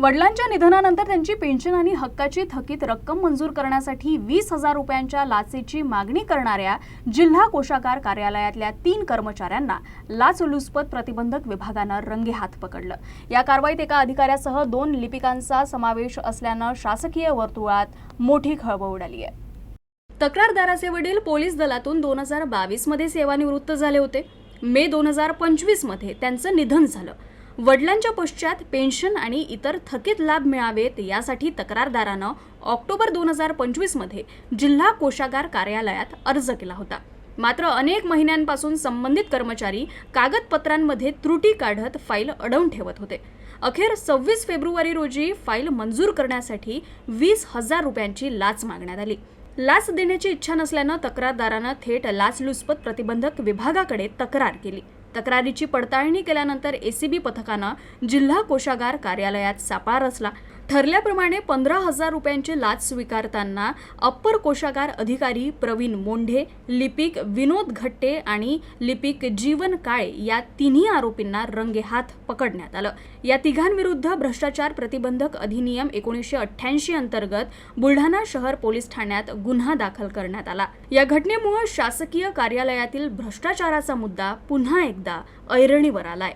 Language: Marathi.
वडिलांच्या निधनानंतर त्यांची पेन्शन आणि हक्काची थकीत रक्कम मंजूर करण्यासाठी 20,000 रुपयांच्या लाचेची मागणी करणाऱ्या जिल्हा कोषागार कार्यालयातल्या 3 कर्मचाऱ्यांना लाचलुचपत प्रतिबंधक विभागानं रंगेहात पकडलं। या कारवाईत एका अधिकाऱ्यासह 2 लिपिकांचा समावेश असल्यानं शासकीय वर्तुळात मोठी खळबळ उडाली आहे। तक्रारदाराचे वडील पोलीस दलातून 2022 मध्ये सेवानिवृत्त झाले होते। मे 2025 मध्ये त्यांचं निधन झालं। वडिलांच्या पश्चात पेन्शन आणि इतर थकीत लाभ मिळावेत यासाठी तक्रारदारानं ऑक्टोबर 2025 मध्ये जिल्हा कोषागार कार्यालयात अर्ज केला होता। मात्र अनेक महिन्यांपासून संबंधित कर्मचारी कागदपत्रांमध्ये त्रुटी काढत फाईल अडवून ठेवत होते। अखेर 26 फेब्रुवारी रोजी फाईल मंजूर करण्यासाठी 20,000 रुपयांची लाच मागण्यात आली। लाच देण्याची इच्छा नसल्यानं तक्रारदारानं थेट लाचलुचपत प्रतिबंधक विभागाकडे तक्रार केली। तक्रारीची पडताळणी केल्यानंतर एसीबी पथकानं जिल्हा कोषागार कार्यालयात सापळा रचला। ठरल्याप्रमाणे 15,000 रुपयांची लाच स्वीकारताना अप्पर कोषागार अधिकारी प्रवीण मोंढे, लिपिक विनोद घट्टे आणि लिपिक जीवन काळे या तिन्ही आरोपींना रंगेहात पकडण्यात आलं। या तिघांविरुद्ध भ्रष्टाचार प्रतिबंधक अधिनियम 1988 अंतर्गत बुलढाणा शहर पोलीस ठाण्यात गुन्हा दाखल करण्यात आला। या घटनेमुळे शासकीय कार्यालयातील भ्रष्टाचाराचा मुद्दा पुन्हा एकदा ऐरणीवर आलाय।